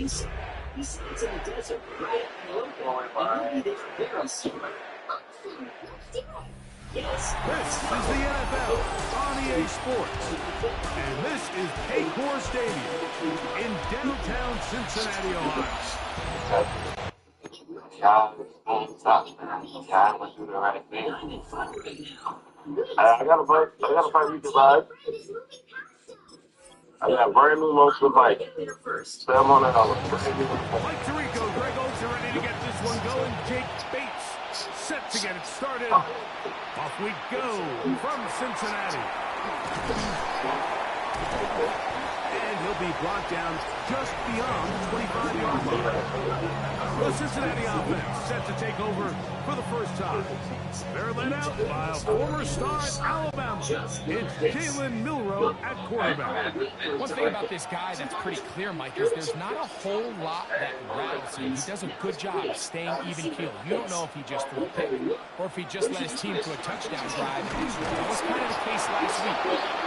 This is the NFL on EA Sports, and this is Paycor Stadium in downtown Cincinnati, Ohio. I gotta fight with you, bud. I got brand new motion bike. Sam on that. Mike Tirico, Greg Oaks are ready to get this one going. Jake Bates set to get it started. Off we go from Cincinnati. And he'll be brought down just beyond the 25-yard line. The Cincinnati offense set to take over for the first time. They're led out by a former star at Alabama. It's Jalen Milroe at quarterback. One thing about this guy that's pretty clear, Mike, is there's not a whole lot that rattles him. He does a good job of staying even-keeled. You don't know if he just threw a pick or if he just led his team to a touchdown drive. That was kind of the case last week.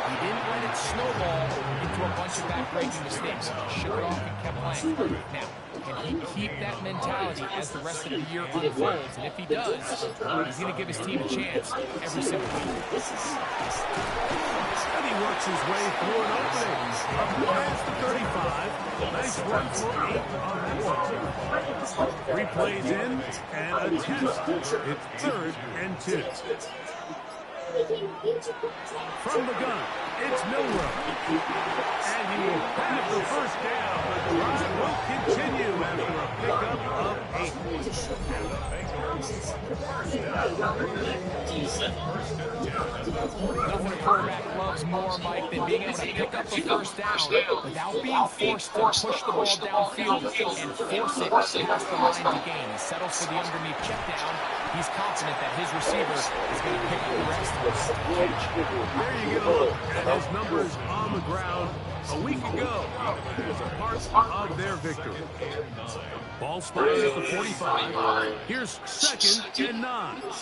He didn't let it snowball into a bunch of back-breaking mistakes. He shook it off and kept playing. Now, can he keep that mentality as the rest of the year unfolds? And if he does, he's going to give his team a chance every single week. And he works his way through an opening. Up past the 35. Nice run for 8 on that one. 3 plays in and a test. It's 3rd and 2. From the gun, it's Milroe. And he will have the first down. The drive will continue after a pickup of 8. Nothing a quarterback loves more, Mike, than being able to pick up the first down without being forced to push the ball downfield and force it past the line to gain. He settles for the underneath check down. He's confident that his receiver is going to pick up the rest of the catch. There you go. And his numbers on the ground a week ago as a part of their victory. Ball spotted at the 45. Here's 2nd and 9. From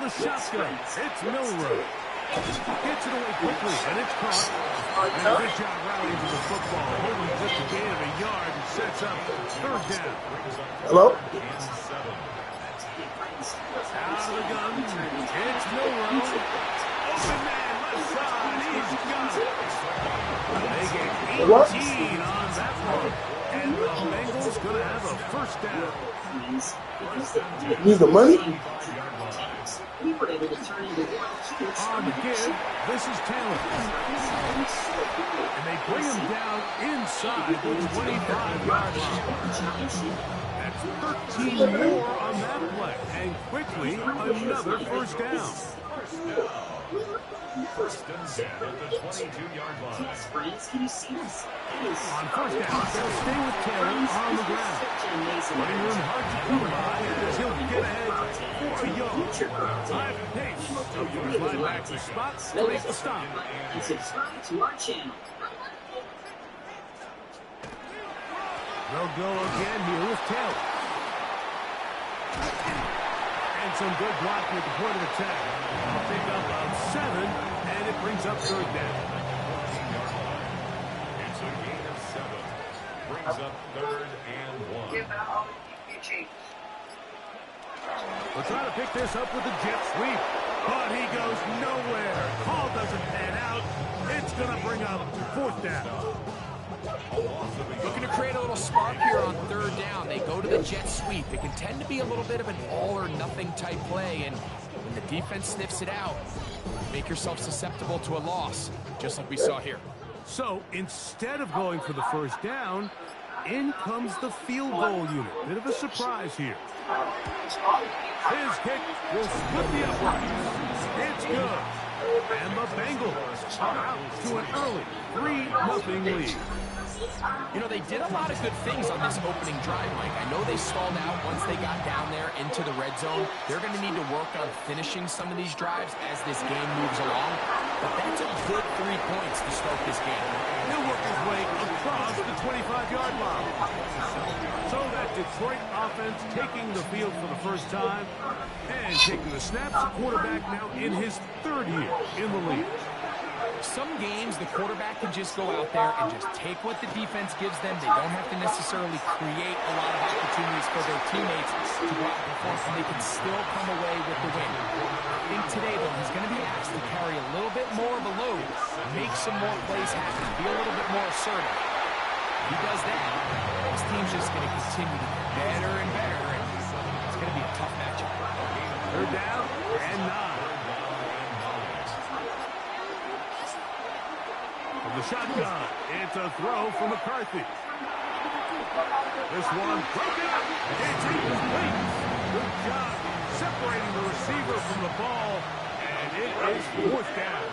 the shotgun, it's Milroe. Gets it away quickly, and it's caught. And a good job rallying to the football, holding just a gain of a yard and sets up 3rd down. Hello? Out of the gun, it's Milroe. Open man, left side, he's got it. They get 18 on that one. And the Bengals going to have a first down. Need the money? On the give, this is Taylor. And they bring him down inside the 25-yard line. That's 13 more on that play. And quickly, another first down. First and 10 at the 22-yard line. On first down, they'll stay with Taylor on the ground. Running room hard to come by as he'll get ahead for a yard. High pace. He's right back to spot to make the stop. They'll go again here with Taylor. And some good blocking at the point of attack. A pickup of 7, and it brings up 3rd down. It's a gain of 7. Brings up 3rd and 1. We'll try to pick this up with the jet sweep, but he goes nowhere. Call doesn't pan out. It's going to bring up 4th down. Looking to create a little spark here on 3rd down. They go to the jet sweep. It can tend to be a little bit of an all-or-nothing type play, and when the defense sniffs it out, make yourself susceptible to a loss, just like we saw here. So instead of going for the first down, in comes the field goal unit. Bit of a surprise here. His kick will split the uprights. It's good. And the Bengals are out to an early 3-0 lead. You know, they did a lot of good things on this opening drive, Mike. I know they stalled out once they got down there into the red zone. They're going to need to work on finishing some of these drives as this game moves along. But that's a good 3 points to start this game. He'll work his way across the 25-yard line. So that Detroit offense taking the field for the first time and taking the snaps. Quarterback now in his 3rd year in the league. Some games, the quarterback can just go out there and just take what the defense gives them. They don't have to necessarily create a lot of opportunities for their teammates to go out and perform, and they can still come away with the win. I think today, though, he's going to be asked to carry a little bit more of a load, make some more plays happen, be a little bit more assertive. If he does that, this team's just going to continue to get better and better, and it's going to be a tough matchup. They're down and 9. From the shotgun, it's a throw for McCarthy. This one broken up. It's incomplete. Good job separating the receiver from the ball, and it is 4th down.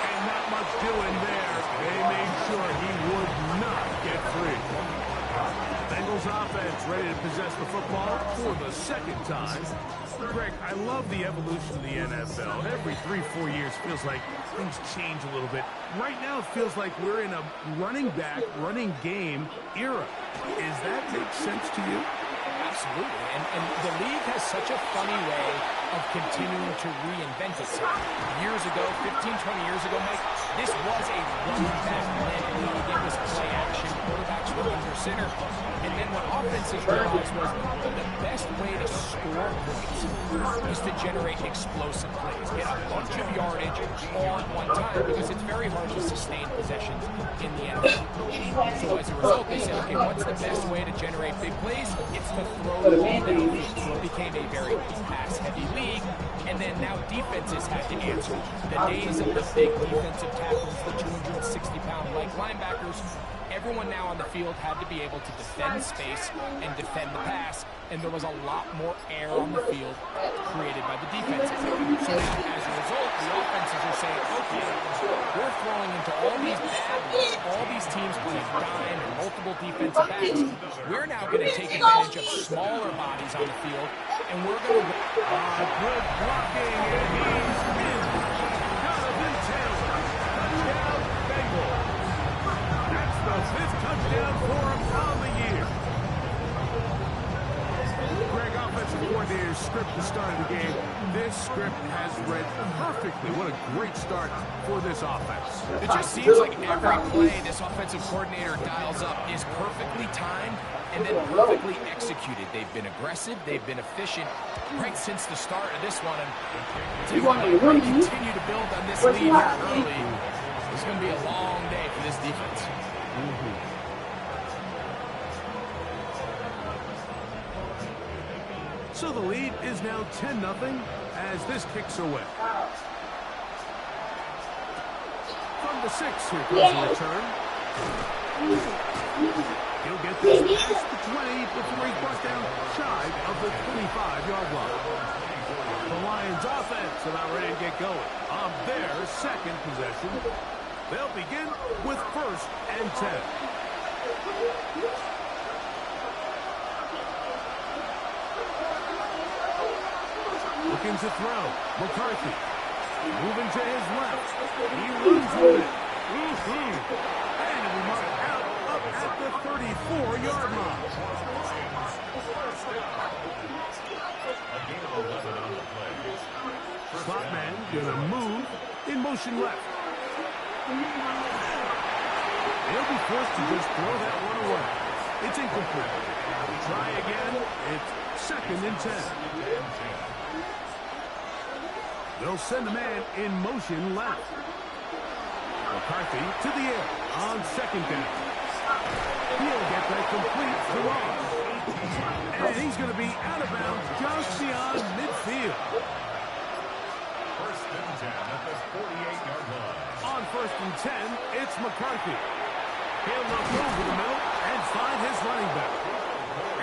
And not much doing there. They made sure he would not get free. Bengals offense ready to possess the football for the 2nd time. Greg, I love the evolution of the NFL. Every 3-4 years feels like things change a little bit. Right now it feels like we're in a running back, running game era. Does that make sense to you? Absolutely. And the league has such a funny way of continuing to reinvent itself. Years ago, 15, 20 years ago, Mike, this was a running back-led league. It was play action. Quarterbacks were under center. And then what offenses realized was the best way to score points is to generate explosive plays. Get a bunch of yardage all at one time because it's very hard to sustain possessions in the NFL. So as a result, they said, okay, what's the best way to generate big plays? It's to throw the ball downfield. So it became a very pass-heavy league. And then now defenses had to answer. The days of the big defensive tackles, the 260-pound like linebackers, everyone now on the field had to be able to defend space and defend the pass, and there was a lot more air on the field created by the defenses. So now, as a result, the offenses are saying, okay, we're throwing into all these bad looks, all these teams playing dime and multiple defensive backs. We're now going to take advantage of smaller bodies on the field, and we're going to... Good blocking, and he's in. Jonathan Taylor. Touchdown, Bengals. That's the 5th touchdown for him on the year. Greg, offensive coordinator's script the start of the game. This script has read perfectly. What a great start for this offense. It just seems like every play this offensive coordinator dials up is perfectly timed and then perfectly executed. They've been aggressive. They've been efficient right since the start of this one. And they continue to build on this lead here early. It's going to be a long day for this defense. So the lead is now 10-0 as this kicks away. From the 6, here comes a return. He'll get this past the 20 before he's brought down shy of the 25-yard line. The Lions offense about ready to get going on their 2nd possession. They'll begin with 1st and 10. Looking to throw. McCarthy. Moving to his left. He runs with it. And it will mark out up at the 34-yard line. Slot man gonna move in motion left. He'll be forced to just throw that one away. It's incomplete. Try again. It's 2nd and 10. They'll send a man in motion left. McCarthy to the air on 2nd down. He'll get that complete to Ross. And he's going to be out of bounds just beyond midfield. 1st and 10 at the 48-yard line. On 1st and 10, it's McCarthy. He'll look over the middle and find his running back.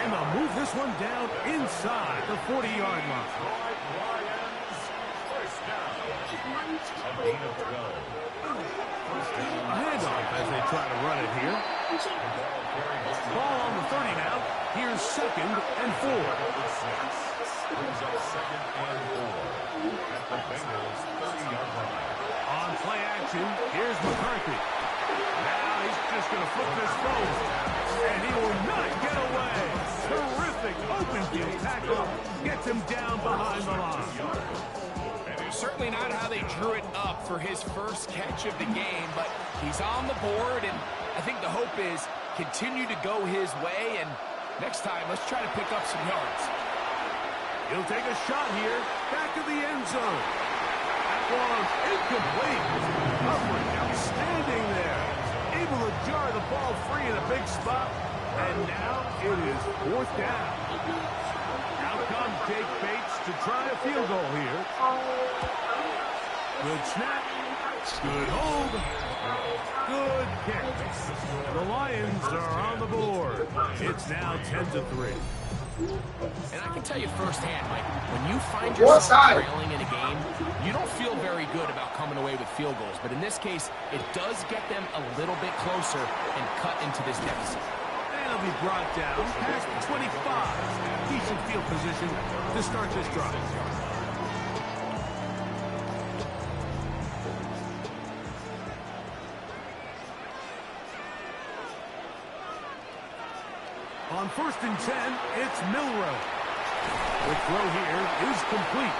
And they'll move this one down inside the 40-yard line. A gain of 12. A handoff as they try to run it here. Ball on the 30 now. Here's 2nd and 4. Brings up 2nd and 4 at the Bengals 30-yard line. On play action, here's McCarthy. Now he's just going to flip this post. And he will not get away. Terrific heel tackle gets him down behind the line. Certainly not how they drew it up for his first catch of the game, but he's on the board, and I think the hope is continue to go his way, and next time, let's try to pick up some yards. He'll take a shot here, back to the end zone. That one incomplete. Coverage outstanding there. Able to jar the ball free in a big spot, and now it is 4th down. Out comes Jake Bates to try a field goal here. Good snap. Good hold. Good kick. And the Lions are on the board. It's now 10-3. And I can tell you firsthand, Mike, when you find yourself trailing in a game, you don't feel very good about coming away with field goals. But in this case, it does get them a little bit closer and cut into this deficit. And he'll be brought down past 25. Decent field position to start this drive. On 1st and 10, it's Milroe. The throw here is complete.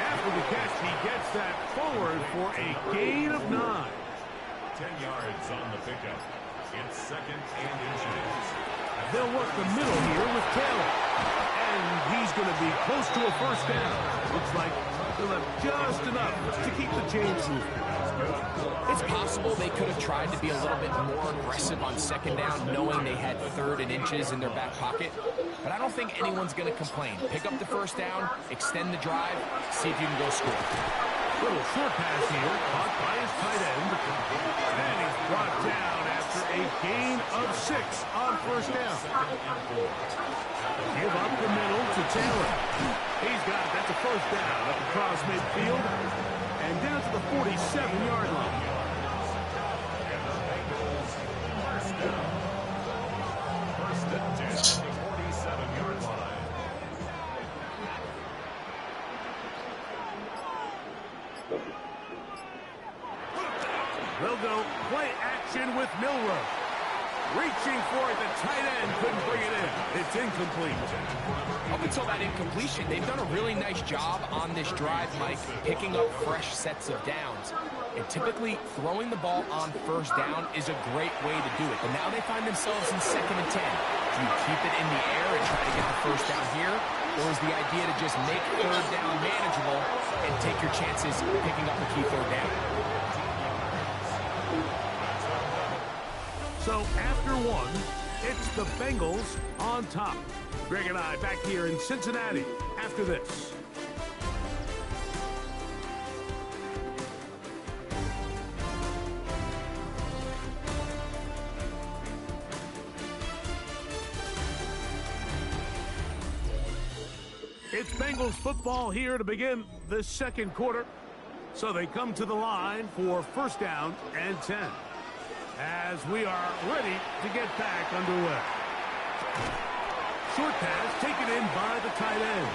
After the catch, he gets that forward for a gain of 9. 10 yards on the pickup. It's 2nd and inches. They'll work the middle here with Taylor. And he's going to be close to a 1st down. Looks like they'll have just enough to keep the chains moving. It's possible they could have tried to be a little bit more aggressive on 2nd down, knowing they had 3rd and inches in their back pocket. But I don't think anyone's going to complain. Pick up the 1st down, extend the drive, see if you can go score. Little short pass here, caught by his tight end. And he's brought down after a gain of 6 on 1st down. Give up the middle to Taylor. He's got it. That's a 1st down up across midfield and down to the 47-yard line. First and 10 at the 47-yard line. They'll go play action with Milroe. Reaching for it, the tight end couldn't bring it in. It's incomplete. Up until that incompletion, they've done a really nice job on this drive, Mike, picking up fresh sets of downs. And typically, throwing the ball on 1st down is a great way to do it. But now they find themselves in 2nd and 10. Do you keep it in the air and try to get the 1st down here? Or is the idea to just make 3rd down manageable and take your chances picking up a key 3rd down? So after 1, it's the Bengals on top. Greg and I back here in Cincinnati after this. It's Bengals football here to begin the 2nd quarter. So they come to the line for 1st down and 10. As we are ready to get back underway. Short pass taken in by the tight end.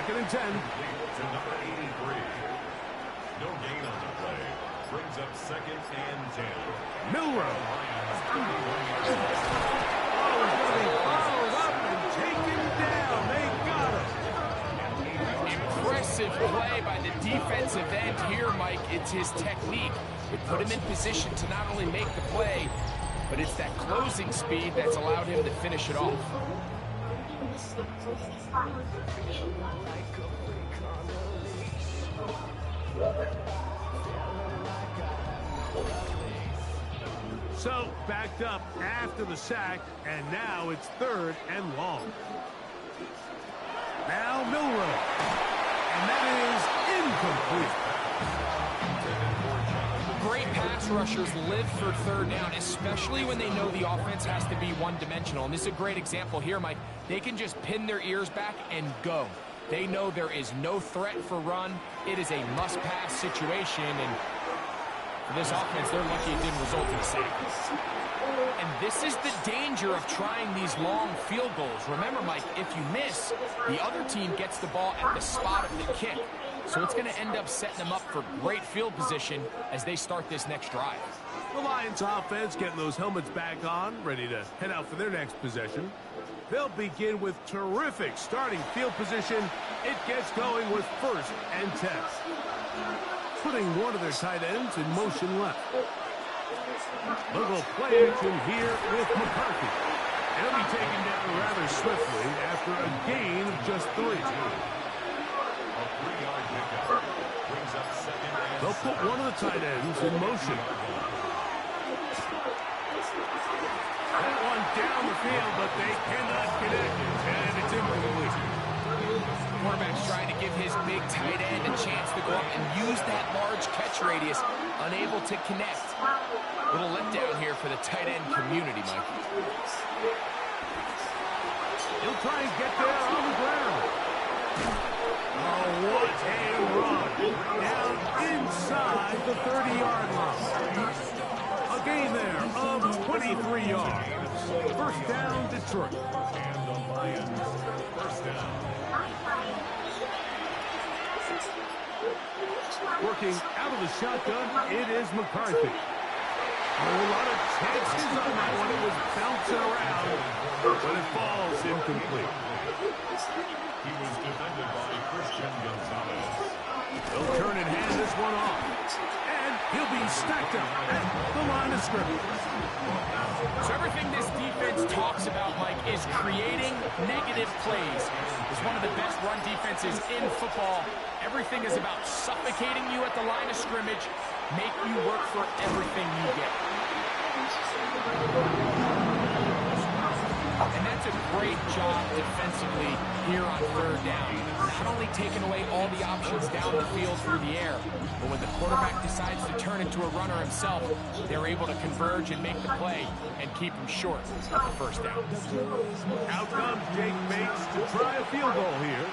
2nd and 10. To number 83. No gain on the play. Brings up 2nd and 10. Milroe. Oh, he's going to be followed up and taken down. They got him. Impressive play by the defensive end here, Mike. It's his technique. It put him in position to not only make the play, but it's that closing speed that's allowed him to finish it off. So backed up after the sack, and now it's 3rd and long. Now Milroe, and that is incomplete. Great pass rushers live for 3rd down, especially when they know the offense has to be one-dimensional. And this is a great example here, Mike. They can just pin their ears back and go. They know there is no threat for run. It is a must-pass situation, and for this offense, they're lucky it didn't result in a sack. And this is the danger of trying these long field goals. Remember, Mike, if you miss, the other team gets the ball at the spot of the kick. So it's going to end up setting them up for great field position as they start this next drive. The Lions offense getting those helmets back on, ready to head out for their next possession. They'll begin with terrific starting field position. It gets going with 1st and 10. Putting one of their tight ends in motion left. Little play action here with McCarthy. He'll be taken down rather swiftly after a gain of just 3. They'll put one of the tight ends in motion. That one down the field, but they cannot connect, and it's incomplete. Quarterback's trying to give his big tight end a chance to go up and use that large catch radius, unable to connect. Little letdown here for the tight end community, Mike. He'll try and get there on the ground. Oh, what a run. Down inside the 30-yard line. A gain there of 23 yards. 1st down, Detroit. And the Lions, 1st down. Working out of the shotgun, it is McCarthy. A lot of chances on that one. It was bouncing around, but it falls incomplete. He was defended by Christian Gonzalez. They'll turn and hand this one off. And he'll be stacked up at the line of scrimmage. So everything this defense talks about, Mike, is creating negative plays. It's one of the best run defenses in football. Everything is about suffocating you at the line of scrimmage, make you work for everything you get. And that's a great job defensively here on 3rd down. Not only taking away all the options down the field through the air, but when the quarterback decides to turn into a runner himself, they're able to converge and make the play and keep him short of the 1st down. Out comes Jake Bates to try a field goal here.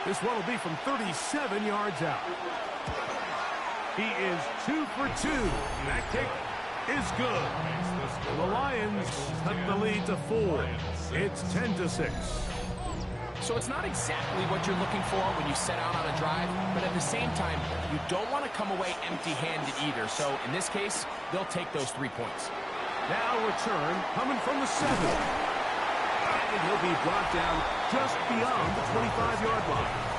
This one will be from 37 yards out. He is 2 for 2. That kick is good. And the Lions cut the lead to 4. It's 10-6. So it's not exactly what you're looking for when you set out on a drive, but at the same time, you don't want to come away empty-handed either. So in this case, they'll take those 3 points. Now return coming from the 7. And he'll be brought down just beyond the 25-yard line.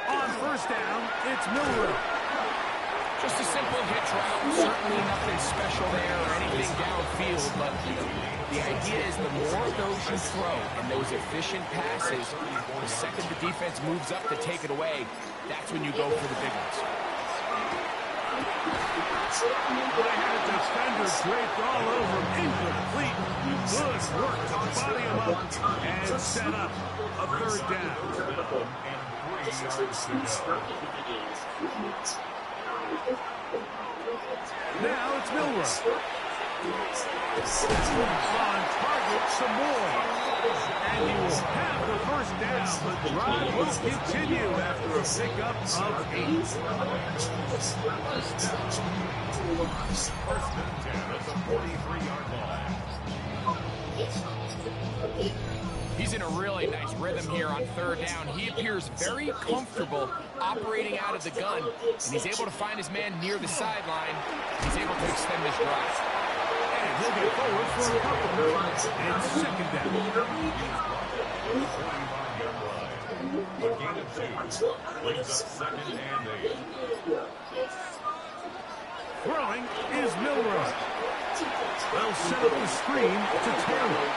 On 1st down, it's Milroe. Just a simple hitch route, certainly nothing special there or anything downfield, but the idea is the more of those you throw and those efficient passes, the second the defense moves up to take it away, that's when you go for the big ones. They had a defender draped all over him, incomplete. Good work to body him up and set up a 3rd down. And 3 yards to go. Now it's Milroe. On target some more. And he will have the 1st down. The drive will continue after a pickup of 8. 1st and 10 at the 43-yard line. He's in a really nice rhythm here on 3rd down. He appears very comfortable operating out of the gun, and he's able to find his man near the sideline. He's able to extend this drive. And he'll get forward for a couple. And 2nd down. A gain of 2. Brings up 2nd and 8. Throwing is Milroe. They'll set up the screen to Taylor.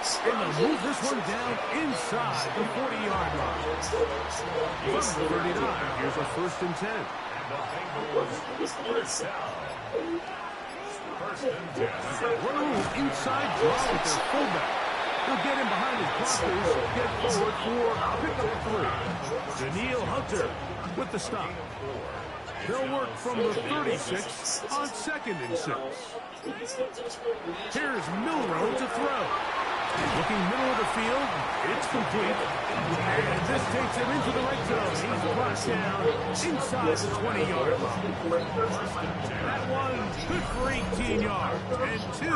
And they'll move this one down inside the 40-yard line. From the 39, here's a 1st and 10. And the Bengals 1st down. 1st and 10. Rowe inside draw with their fullback. They'll get him behind his blockers, get forward for pickup 3. Daniil Hunter with the stop. They'll work from the 36 on 2nd and 6. Here's Milroe to throw. Looking middle of the field, it's complete. And this takes him into the red zone. He's brought down inside the 20-yard line. That one good for 18 yards and to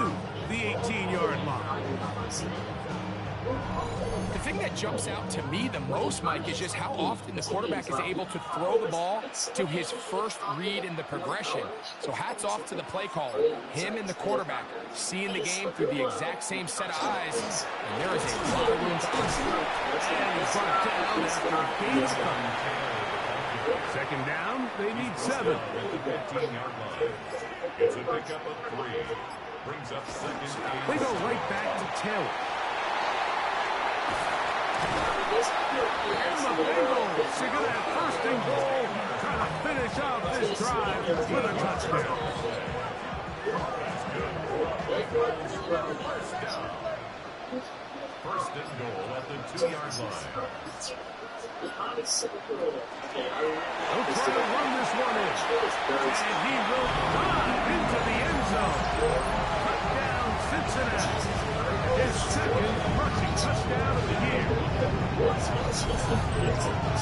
the 18-yard line. The thing that jumps out to me the most, Mike, is just how often the quarterback is able to throw the ball to his first read in the progression. So hats off to the play caller. Him and the quarterback seeing the game through the exact same set of eyes. And there is a lot of room to understand. And he's brought down after a gain of 5. Second down, they need 7. At the 15-yard line. It's a pickup of 3. Brings up second and They go right back to Taylor. And the Bengals are going to have first and goal, trying to finish off this drive with a touchdown. first and goal at the 2-yard line. They'll try to run this one in. And he will dive into the end zone. Touchdown, Cincinnati. His second rushing touchdown of the year.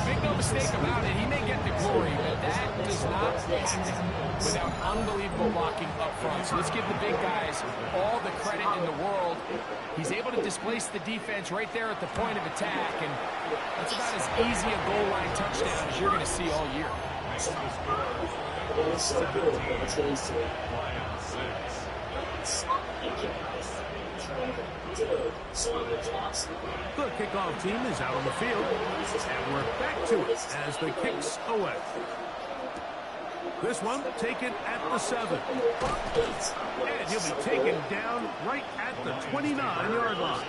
Make no mistake about it, he may get the glory, but that does not happen without unbelievable blocking up front. So let's give the big guys all the credit in the world. He's able to displace the defense right there at the point of attack, and that's about as easy a goal line touchdown as you're going to see all year. Makes the score 17, Lions 6. The kickoff team is out on the field, and we're back to it as the kicks away. This one taken at the 7. And he'll be taken down right at the 29-yard line.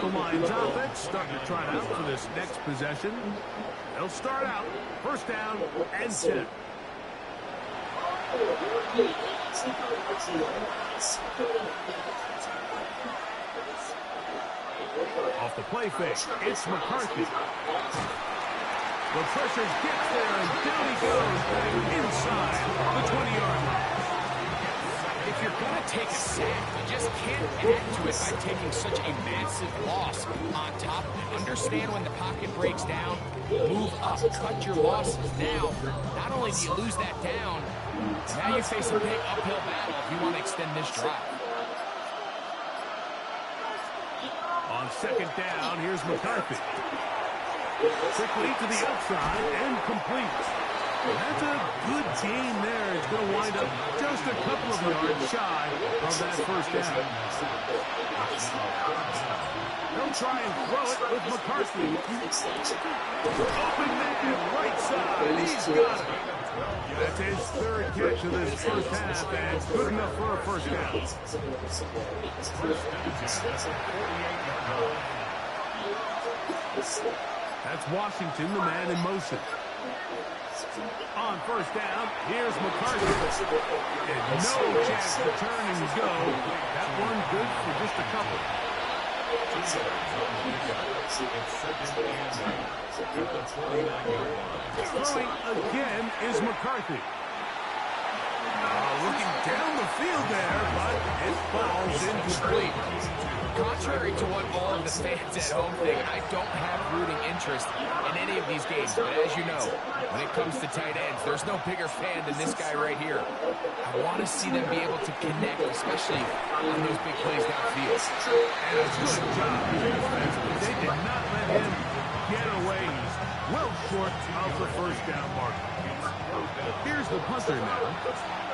The Lions offense starting to try out for this next possession. They'll start out first down and 10. Off the play fake, it's McCarthy. The pressure gets there, and down he goes inside the 20-yard line. If you're going to take a sack, you just can't add to it by taking such a massive loss on top of it. Understand when the pocket breaks down, move up, cut your losses now. Not only do you lose that down, now you face a big uphill battle if you want to extend this drive. On second down, here's McCarthy. Quickly to the outside and complete. That's a good gain there. It's going to wind up just a couple of yards shy of that first down. They'll try and throw it with McCarthy. Open man, right side. He's got it. That's his third catch of this first half, and good enough for a first down. That's Washington, the man in motion. On first down, here's McCarthy. And no chance to turn and go. That one good for just a couple. Throwing again is McCarthy. Looking down the field there, but it falls incomplete. Contrary to what all of the fans at home think, I don't have rooting interest in any of these games. But as you know, when it comes to tight ends, there's no bigger fan than this guy right here. I want to see them be able to connect, especially on those big plays downfield. And a good job defensively. They did not let him get away. He's well short of the first down mark. Here's the punter now.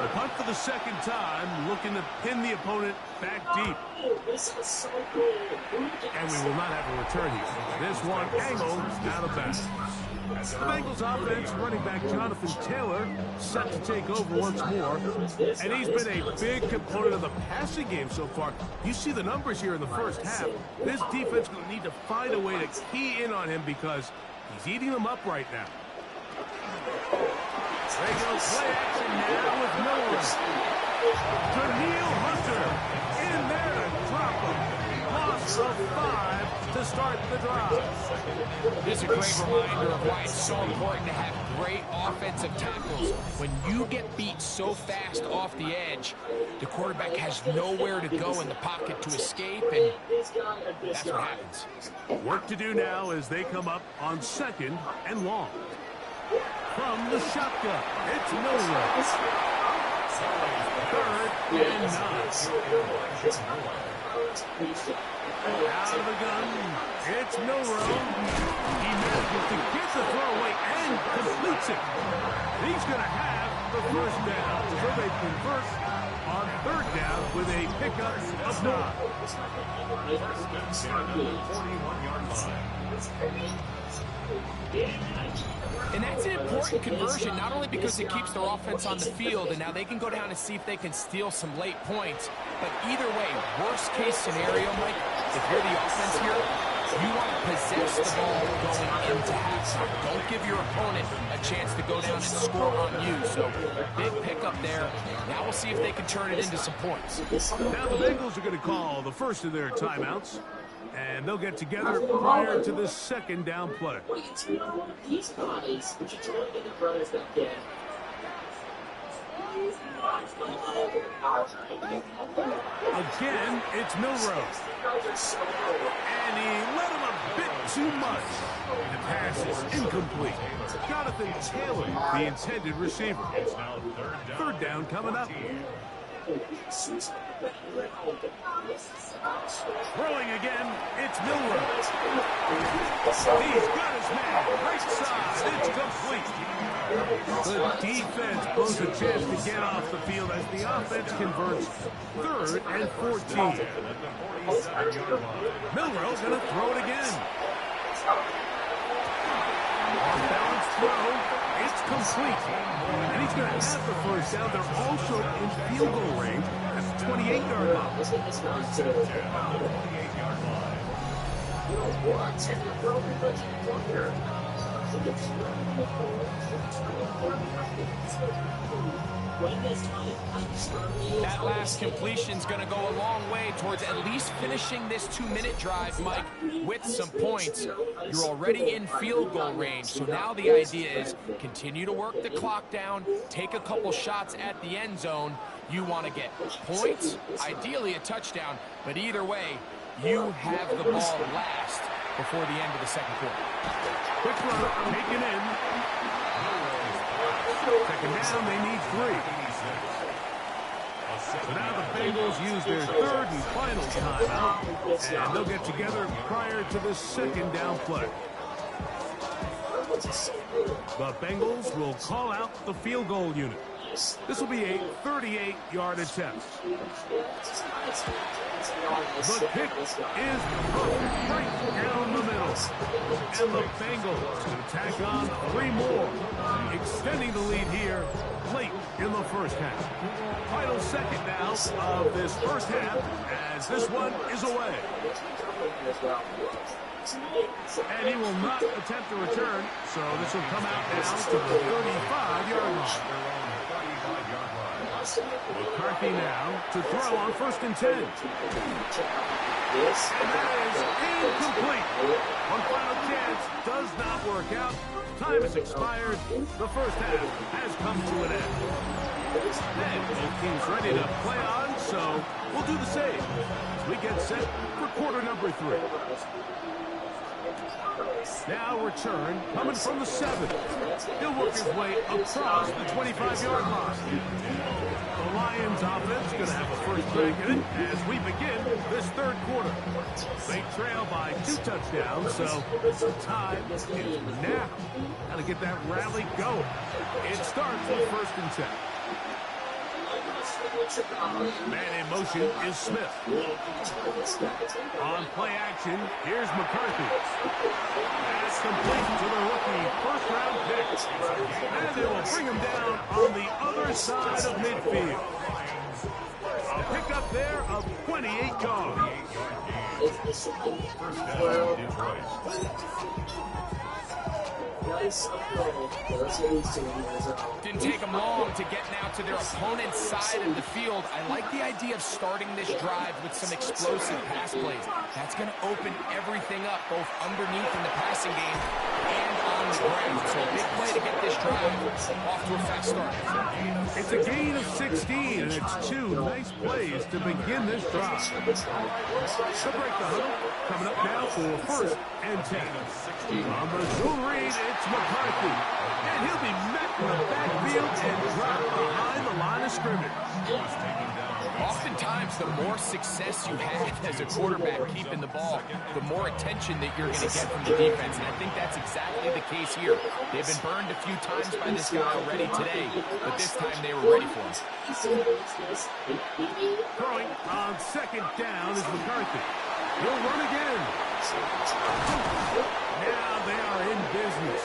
The punt for the second time, looking to pin the opponent back deep. And we will not have a return here. This one angled out of bounds. The Bengals offense, running back Jonathan Taylor, set to take over once more. And he's been a big component of the passing game so far. You see the numbers here in the first half. This defense will need to find a way to key in on him because he's eating them up right now. They go play action now with Miller. Daniil Hunter in there to drop him. Loss of 5 to start the drive. This is a great reminder of why it's so important to have great offensive tackles. When you get beat so fast off the edge, the quarterback has nowhere to go in the pocket to escape, and that's what happens. Work to do now as they come up on second and long. From the shotgun, it's Miller. Third and 9. Out of the gun, it's Milrow. He manages to get the throw away and completes it. He's going to have the first down. So they convert on third down with a pickup of 9. 41-yard line. And that's an important conversion, not only because it keeps their offense on the field, and now they can go down and see if they can steal some late points. But either way, worst case scenario, Mike, if you're the offense here, you want to possess the ball going into halftime. Don't give your opponent a chance to go down and score on you. So big pickup there. Now we'll see if they can turn it into some points. Now the Bengals are going to call the first of their timeouts. And they'll get together prior to the second down play. Again, it's Milrow. And he let him a bit too much. The pass is incomplete. Jonathan Taylor, the intended receiver. Third down coming up. Throwing again, it's Milrow. He's got his man, right side, it's complete. The defense blows a chance to get off the field as the offense converts 3rd and 14. Milrow gonna throw it again. Off-balance throw, it's complete. And he's gonna have the first down. They're also in field goal range at the 28-yard line. That last completion's going to go a long way towards at least finishing this 2-minute drive, Mike, with some points. You're already in field goal range, so now the idea is continue to work the clock down, take a couple shots at the end zone. You want to get points, ideally a touchdown, but either way, you have the ball last before the end of the second quarter. Quick run, taken in. Second down, they need 3. So now the Bengals use their third and final timeout, and they'll get together prior to the second down play. The Bengals will call out the field goal unit. This will be a 38-yard attempt. The kick is perfect right down the middle. And the Bengals can tack on 3 more, extending the lead here late in the first half. Final second now of this first half as this one is away. And he will not attempt to return, so this will come out now to the 35-yard line. McCarthy now to throw on 1st and 10. And that is incomplete. One final chance does not work out. Time has expired. The first half has come to an end. And both teams ready to play on, so we'll do the same as we get set for quarter number 3. Now return coming from the 7. He'll work his way across the 25-yard line. The Lions offense going to have a first crack at it as we begin this third quarter. They trail by 2 touchdowns, so time is now. Got to get that rally going. It starts with 1st and 10. Man in motion is Smith. On play action, here's McCarthy. That's complete to the rookie first-round pick. And they will bring him down on the other side of midfield. A pickup there of 28 yards. Didn't take them long to get now to their opponent's side of the field. I like the idea of starting this drive with some explosive pass plays. That's going to open everything up, both underneath in the passing game and on the ground. So a big play to get this drive off to a fast start. It's a gain of 16, and it's 2 nice plays to begin this drive. So break the huddle. Coming up now for 1st and 10. On the dual read, it's McCarthy. And he'll be met in the backfield and dropped behind the line of scrimmage. Oftentimes, the more success you have as a quarterback keeping the ball, the more attention that you're going to get from the defense. And I think that's exactly the case here. They've been burned a few times by this guy already today, but this time they were ready for him. Throwing on second down is McCarthy. He'll run again. Now they are in business.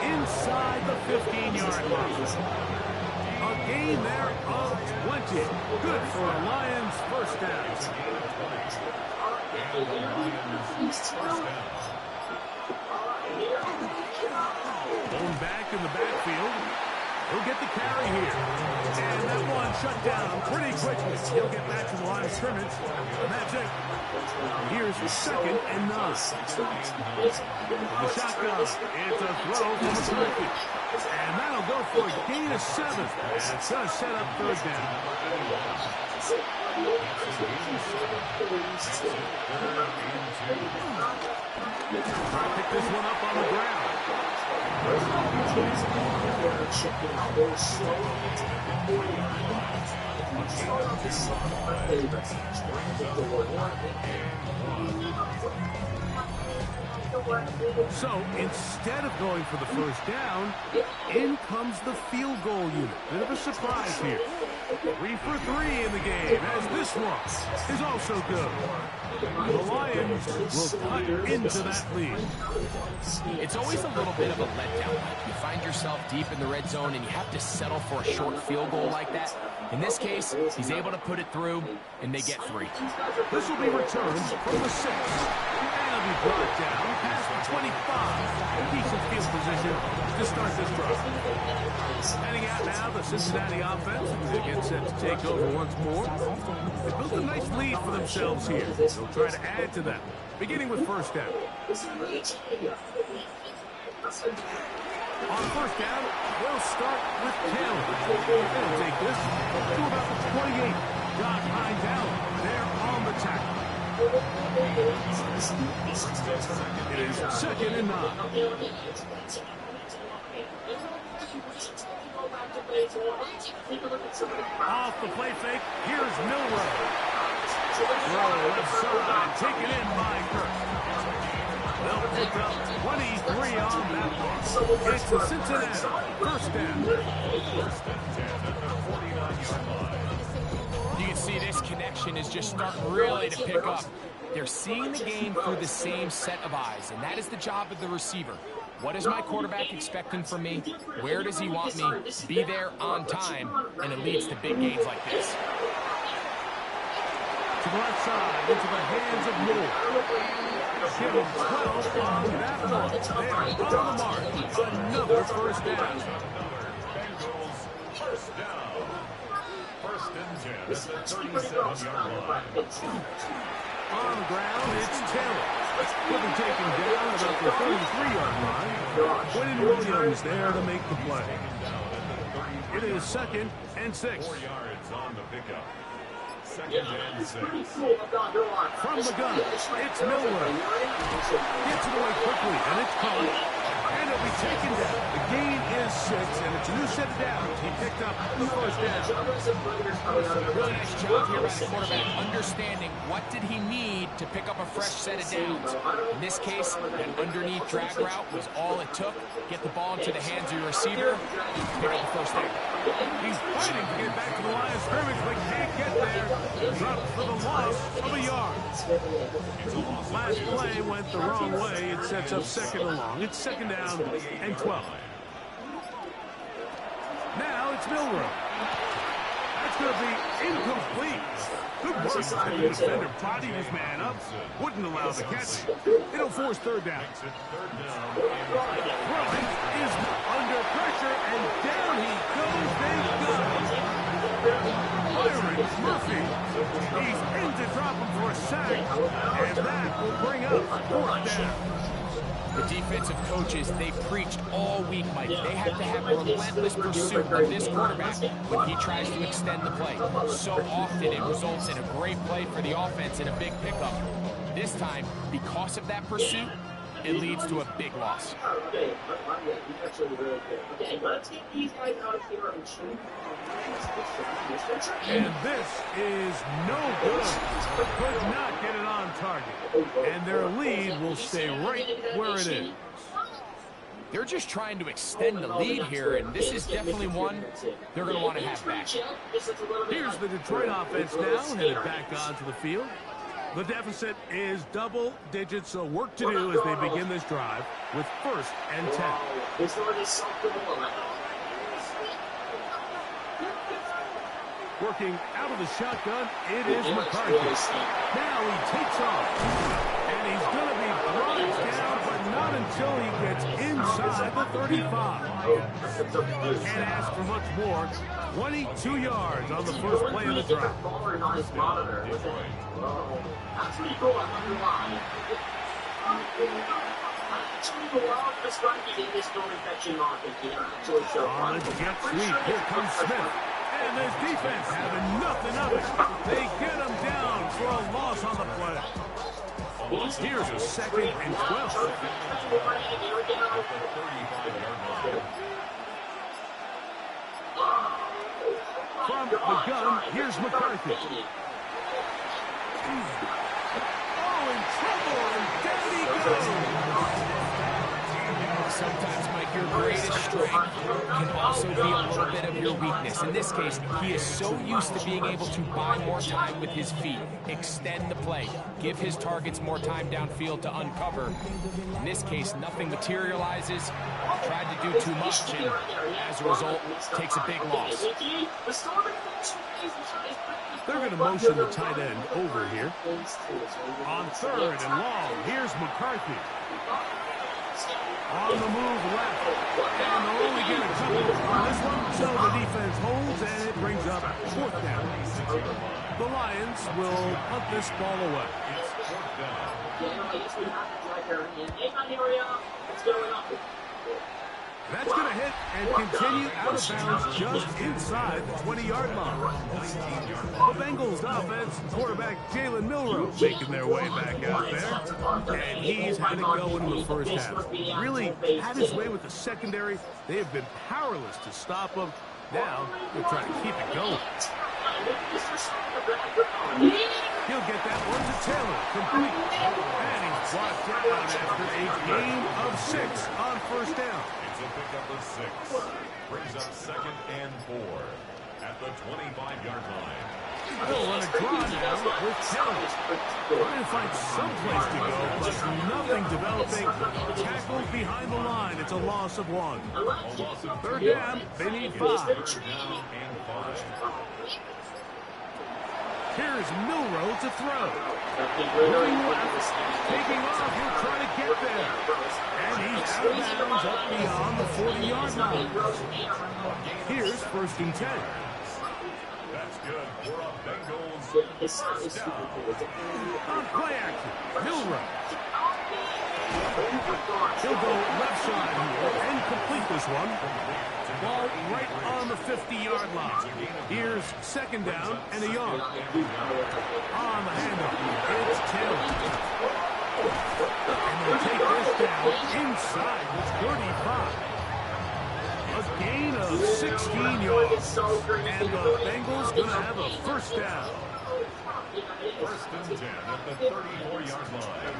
Inside the 15-yard line. A gain there of 20. Good for a Lions first down. Going back in the backfield. He'll get the carry here. And that one shut down pretty quickly. He'll get back to the line of scrimmage. And that's it. Here's the 2nd and 9. The shotgun. It's a throw from McCarthy. And that'll go for a gain of 7. And it does set up third down. Try to pick this one up on the ground. So instead of going for the first down, in comes the field goal unit. Bit of a surprise here. 3 for 3 in the game, as this one is also good. The Lions will cut into that lead. It's always a little bit of a letdown. You find yourself deep in the red zone and you have to settle for a short field goal like that. In this case, he's able to put it through, and they get 3. This will be returned from the 6. And it'll be brought down past the 25. Decent field position to start this drive. Heading out now, the Cincinnati offense. They get set to take over once more. They built a nice lead for themselves here. They'll try to add to that, beginning with first down. On first down, they'll start with Taylor. They'll take this to about the 28. Got behind down. They're on the tackle. It is 2nd and 9. Off the play fake, here's Milroe. Throw left side, taken in by Kirk. They'll pick up 23 on that one. It's the Cincinnati first down. You can see this connection is just starting really to pick up. They're seeing the game through the same set of eyes, and that is the job of the receiver. What is my quarterback expecting from me? Where does he want me? Be there on time, and it leads to big gains like this. To the left side, into the hands of Moore. Give him 12 on that one. They are on the mark. Another first down. Bengals first down. 1st and 10 at the 37-yard line. On the ground, it's Taylor. Will be taken down about the 33-yard line. Quentin Williams there to make the play. It is 2nd and 6. 4 yards on the pickup. 2nd and 6. From the gun, it's Milroe. Gets it away quickly, and it's caught. And it'll be taken down. The gain is 6, and it's a new set of downs. He picked up the first down. Really nice job here by the quarterback, understanding what did he need to pick up a fresh set of downs. In this case, that underneath drag route was all it took. Get the ball into the hands of your receiver, pick up the first down. He's fighting to get back to the line of scrimmage, but can't get there. Dropped for the loss of a yard. Last play went the wrong way. It sets up 2nd and long. It's 2nd down and 12. Now it's Milroe. That's going to be incomplete. Good work. The defender bodied his man up. Wouldn't allow the catch. It'll force 3rd down. Throwing is under pressure, and down he goes. They've got him. Byron Murphy. He's in to drop him for a sack, and that will bring up 4th down. The defensive coaches, they preached all week, Mike. They have to have relentless pursuit of this quarterback when he tries to extend the play. So often it results in a great play for the offense and a big pickup. This time, because of that pursuit, it leads to a big loss. Okay, actually really good. Okay, let's get these guys out of here and shoot. And this is no good. Could not get it on target. And their lead will stay right where it is. They're just trying to extend the lead here, and this is definitely one they're going to want to have back. Here's the Detroit offense now, headed back onto the field. The deficit is double digits, so work to do as they begin this drive with 1st and 10. Working out of the shotgun, it is McCarthy. Now he takes off, and he's going to be brought down, but not until he gets inside the 35. Can't ask for much more. 22 yards on the first play of the drive. On the jet sweep, here comes Smith. And this defense having nothing of it. They get him down for a loss on the play. Here's a 2nd and 12. From the gun, here's McCarthy. Oh, in trouble, and down he goes. Sometimes, Mike, your greatest strength can also be a little bit of your weakness. In this case, he is so used to being able to buy more time with his feet, extend the play, give his targets more time downfield to uncover. In this case, nothing materializes, tried to do too much, and as a result, takes a big loss. They're going to motion the tight end over here. On 3rd and long, here's McCarthy. On the move left, and they'll only get a couple on this one, so the defense holds, and it brings up 4th down. The Lions will punt this ball away. That's going to hit and continue out of bounds just inside the 20-yard line. The Bengals offense, quarterback Jalen Milroe making their way back out there. And he's had it going in the first half. Really had his way with the secondary. They have been powerless to stop him. Now they're trying to keep it going. He'll get that one to Taylor, complete. And he's brought down after a gain of 6 on 1st down. It's a pickup of 6. Brings up 2nd and 4 at the 25-yard line. They'll run a draw now with Taylor. Trying to find some place to go, but nothing developing. Tackled behind the line. It's a loss of 1. 3rd down. They need 5. 3rd down and 5. Here's Milroe to throw. Moving left, taking off, he'll try to get there. And he's out of bounds up beyond the 40-yard line. Here's 1st and 10. That's good for a Bengals first down. On play action, Milroe. He'll go left side here and complete this one. Ball right on the 50-yard line. Here's 2nd down and a yard. On the handoff, it's Taylor. And they'll take this down inside the 35. A gain of 16 yards. And the Bengals going to have a 1st down. 1st and 10 at the 34-yard line.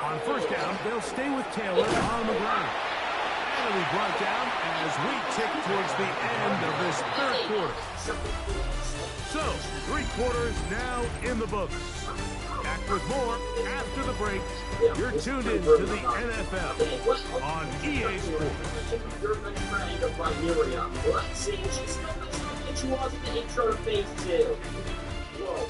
On 1st down, they'll stay with Taylor on the ground. And he'll be brought down as we tick towards the end of this 3rd quarter. So, 3 quarters now in the books. Back with more after the break. You're tuned in to the NFL on EA Sports. Let's see if she still knows how to get you off the intro to phase 2. Whoa.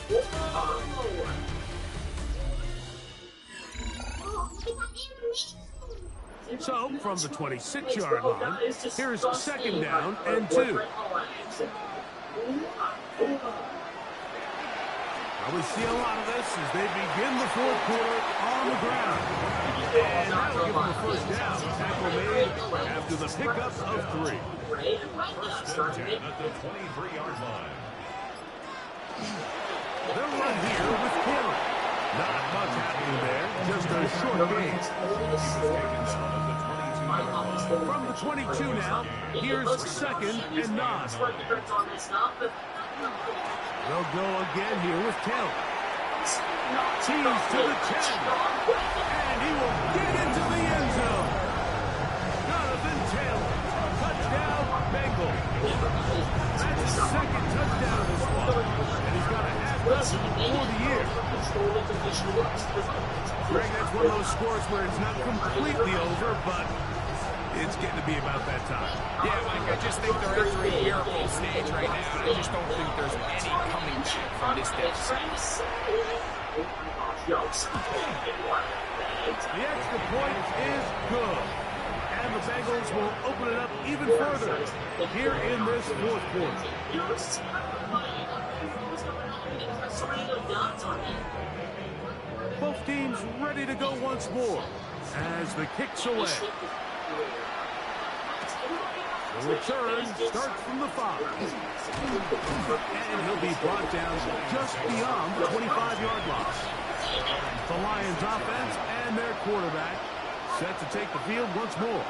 So, from the 26-yard line, here's 2nd down and 2. Now we see a lot of this as they begin the 4th quarter on the ground. And that'll give them a 1st down. Tackle made after the pickup of 3. 1st and 10 at the 23-yard line. They'll run here with Taylor. Not much happening there. Just a short game. From the 22 now, here's second and 9. They'll go again here with Taylor. Tees to the 10. And he will get into the end zone. Jonathan Taylor. Touchdown, Bengals. That's his second touchdown of this one. And he's got a half dozen for the year. Greg, that's one of those scores where it's not completely over, but it's getting to be about that time. Yeah, Mike, I just think they're entering a miracle stage right now. I just don't think there's any coming back from this deficit. The extra point is good. And the Bengals will open it up even further here in this fourth quarter. Both teams ready to go once more as the kick's away. The return starts from the 5. And he'll be brought down just beyond the 25-yard line. The Lions offense and their quarterback set to take the field once more.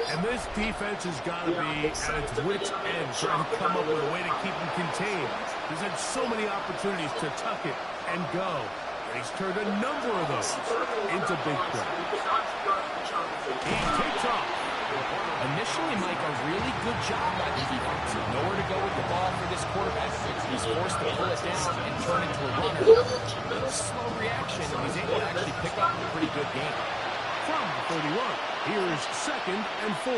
And this defense has got to be at its wits' end trying to come up with a way to keep him contained. He's had so many opportunities to tuck it and go. And he's turned a number of those into big plays. He takes off. Initially, Mike, a really good job by the defense. Nowhere to go with the ball for this quarterback. He's forced to pull it down and turn it to a runner. A little slow reaction, and he's able to actually pick up a pretty good game. From the 31, here's second and 4.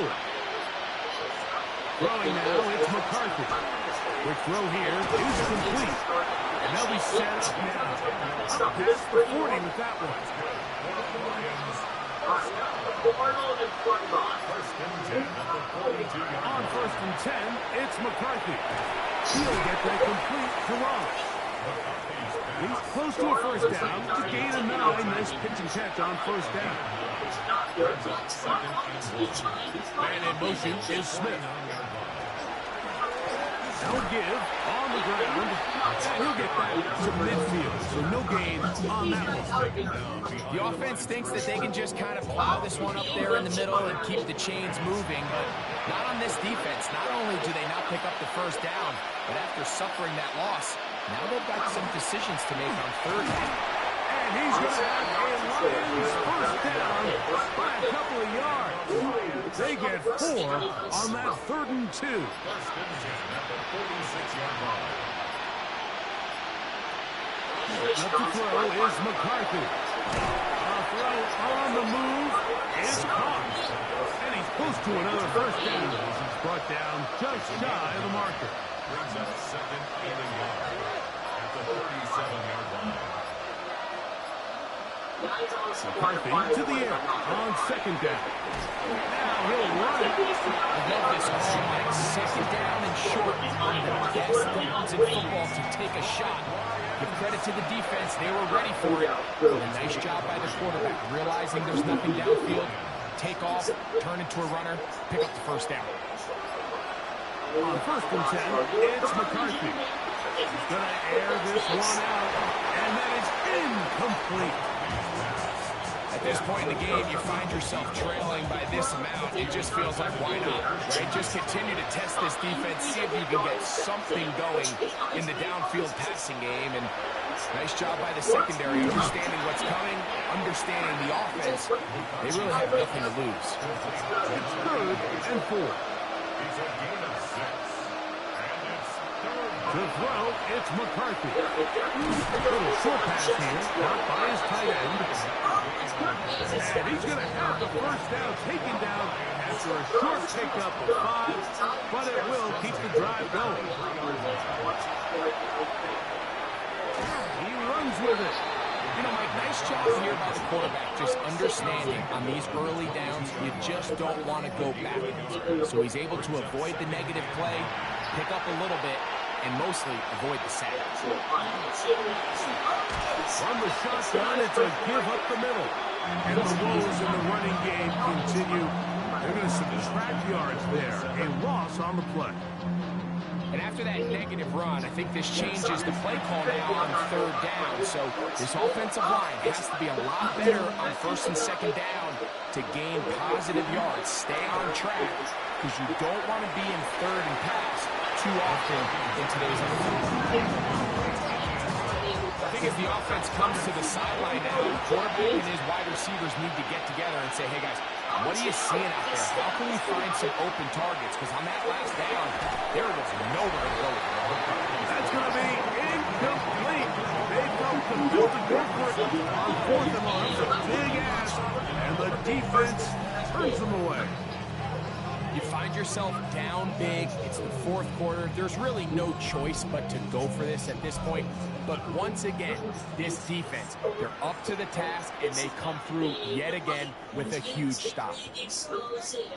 Throwing now, it's McCarthy. Quick throw here is complete. And they'll be set up now. Up past the 40 with that one. On first and 10, it's McCarthy. He'll get that complete to Ross. He's close to a first down. To gain a 9. Nice pitch and catch on first down. Man in motion is Smith. No give on the ground. And he'll get back to midfield. So no gain on that one. The offense thinks that they can just kind of plow this one up there in the middle and keep the chains moving, but not on this defense. Not only do they not pick up the first down, but after suffering that loss, now they've got some decisions to make on third down. And he's going to have a Lions first down by a couple of yards. They get 4 on that 3rd and 2. Up to throw is McCarthy. A throw on the move is caught. And he's close to another first down. He's brought down just shy of the marker. Brings up second and a yard at the 37-yard line. McCarthy to the air on second down. Now he'll run it. I love this call, Mike. Second down and short. One of the best downs in football to take a shot. Give credit to the defense. They were ready for it. A nice job by the quarterback, realizing there's nothing downfield. Take off, turn into a runner, pick up the first down. On first and 10, it's McCarthy. He's going to air this one out, and that is incomplete. At this point in the game, you find yourself trailing by this amount. It just feels like, why not? Right? Just continue to test this defense, see if you can get something going in the downfield passing game. And nice job by the secondary, understanding what's coming, understanding the offense. They really have nothing to lose. It's 3rd and 4. He's a gain of 6. And it's 3rd. To throw, it's McCarthy. Little short pass here, caught by his tight end. And he's going to have the first down taken down after a short pickup of 5, but it will keep the drive going. He runs with it. You know, Mike, nice job here by the quarterback, just understanding on these early downs, you just don't want to go backwards. So he's able to avoid the negative play, pick up a little bit, and mostly avoid the sack. From the shotgun, it's a give up the middle. And the woes in the running game continue. They're going to subtract yards there. A loss on the play. And after that negative run, I think this changes the play call now on third down. So this offensive line has to be a lot better on first and second down to gain positive yards. Stay on track because you don't want to be in third and pass too often in today's NFL. I think as the offense comes to the sideline now, the quarterback and his wide receivers need to get together and say, hey, guys, what are you seeing out there? How can we find some open targets? Because on that last down, there was nowhere to go with the ball. That's going to be incomplete. They felt compelled to go for it on fourth and long. It's a big ask, and the defense turns them away. You find yourself down big. It's the fourth quarter. There's really no choice but to go for this at this point. But once again, this defense, they're up to the task, and they come through yet again with a huge stop. To start this on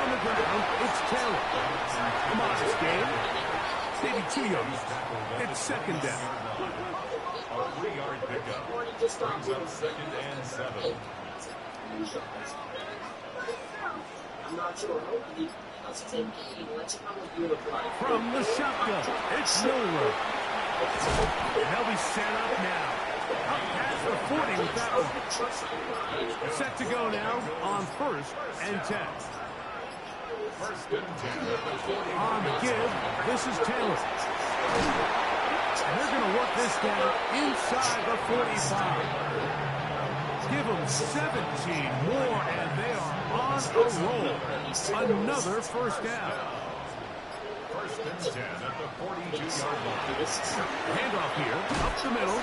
the ground, it's Taylor. Come on, this game. Maybe 2 yards. It's second down. A 3-yard pickup brings up second and 7. I'm not sure. From the shotgun, it's Miller. They'll be set up now. Up past the 40 with that one. Set to go now on first and 10. First and 10 at the 40. On the give, this is Taylor. And they're going to work this down inside the 45. Give them 17 more, and they are on a roll. Another first down. First and 10 at the 42-yard line. Handoff here, up the middle.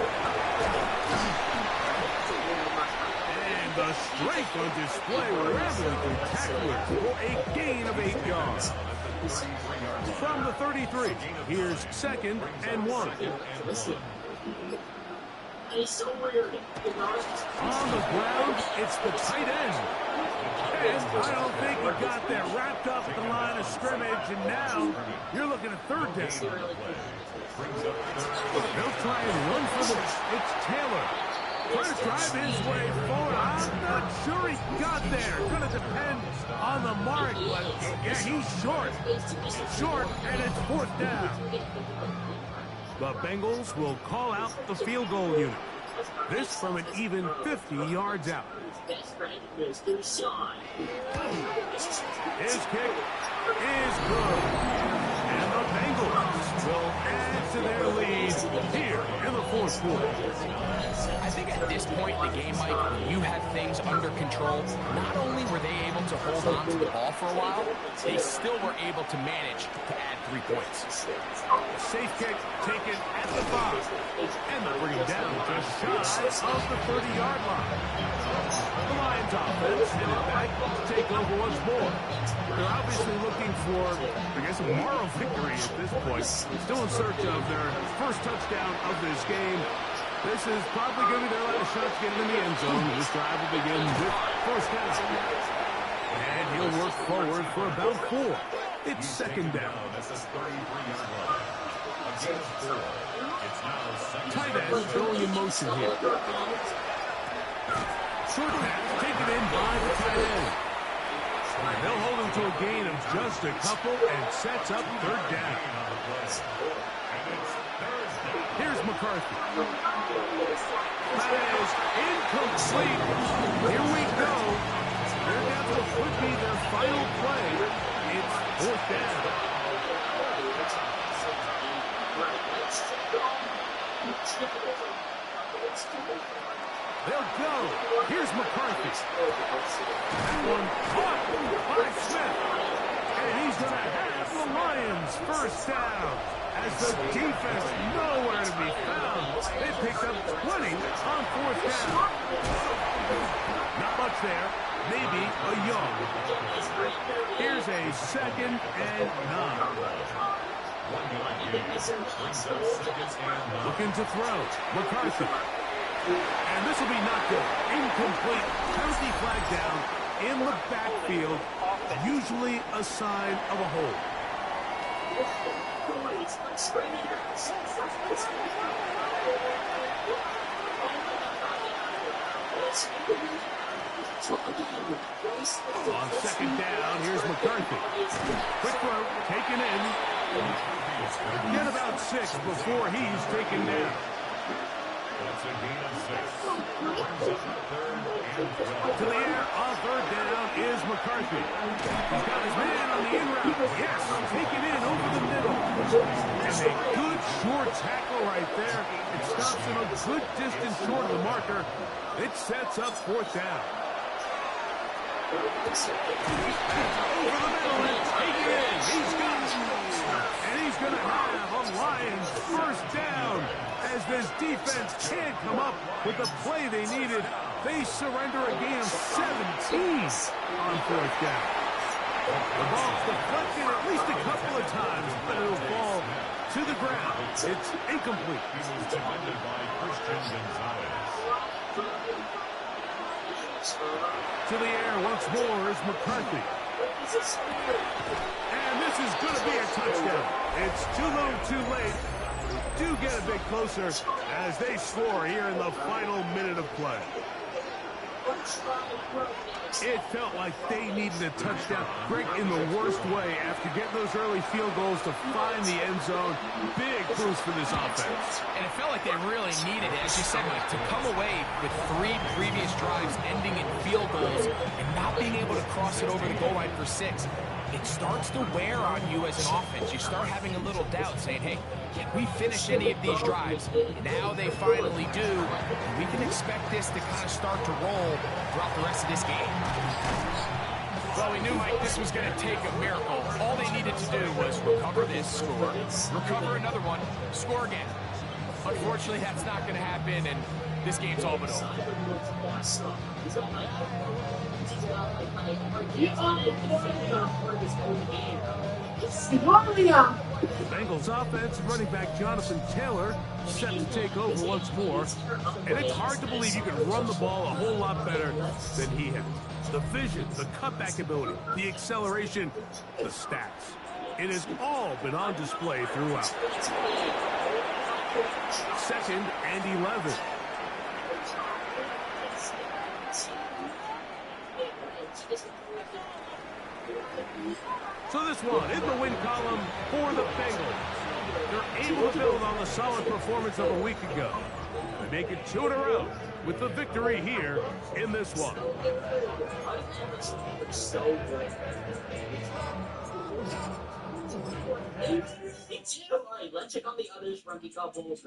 And the strength on display rather spectacular for a gain of 8 yards. From the 33, here's second and 1. On the ground, it's the tight end. And I don't think he got there wrapped up at the line of scrimmage, and now you're looking at third down. They'll try and run for this. It's Taylor. Trying to drive his way forward. I'm not sure he got there. Going to depend on the mark, but yeah, he's short. Short, and it's fourth down. The Bengals will call out the field goal unit. This from an even 50 yards out. His kick is good. And the Bengals will add to their lead here in the fourth quarter. I think at this point in the game, Mike, when you have things under control, not only were they able to hold on to the ball for a while, they still were able to manage to add 3 points. Safe kick taken at the 5. And they'll bring him down just shy of the 30-yard line. The Lions offense headed back to take over once more. They're obviously looking for, I guess, a moral victory at this point. Still in search of their first touchdown of this game. This is probably going to be their last shot to get in the end zone. This drive will begin with first down. And he'll work forward for about 4. It's second down. Tight end going in motion here. Short pass taken in by the tight end. And they'll hold him to a gain of just a couple and sets up third down. Here's McCarthy. That is incomplete. Here we go. Their depth could be their final play. It's fourth down. They'll go. Here's McCarthy. That one caught by Smith. And he's going to have the Lions first down. As the defense nowhere to be found. They picked up 20 on fourth down. Not much there. Maybe a yard. Here's a second and 9. Looking to throw. McCarthy. And this will be not good. Incomplete. Penalty flag down in the backfield. Usually a sign of a hold. On second down, here's McCarthy. Quick throw, taken in. Get about 6 before he's taken down. That's a gain of 6. Brings up 3rd and 12. To the air, on 3rd down is McCarthy. He's got his man on the in route. Yes, taken in over the middle. And a good short tackle right there. It stops him a good distance short of the marker. It sets up 4th down. Over the middle and taken in. He's got it. And he's going to have a Lions 1st down. As this defense can't come up with the play they needed, they surrender a gain of 17 on 4th down. The ball's deflected at least a couple of times, but it'll fall to the ground. It's incomplete. He was defended by Christian Gonzalez. To the air once more is McCarthy. And this is going to be a touchdown. It's too little, too late. Do get a bit closer as they score here in the final minute of play. It felt like they needed a touchdown. Greg, in the worst way, after getting those early field goals to find the end zone. Big boost for this offense. And it felt like they really needed it, as you said, Mike, to come away with 3 previous drives ending in field goals and not being able to cross it over the goal line for 6. It starts to wear on you as an offense. You start having a little doubt, saying, hey, can we finish any of these drives? Now they finally do. And we can expect this to kind of start to roll throughout the rest of this game. Well, we knew, Mike, this was going to take a miracle. All they needed to do was recover this, score, recover another one, score again. Unfortunately, that's not going to happen, and this game's all but over. The Bengals offense, running back Jonathan Taylor, set to take over once more. And it's hard to believe you can run the ball a whole lot better than he has. The vision, the cutback ability, the acceleration, the stats. It has all been on display throughout. 2nd and 11. So this one in the win column for the Bengals. They're able to build on the solid performance of a week ago. They make it 2 in a row with the victory here in this one. Let's check on the others rookie couples.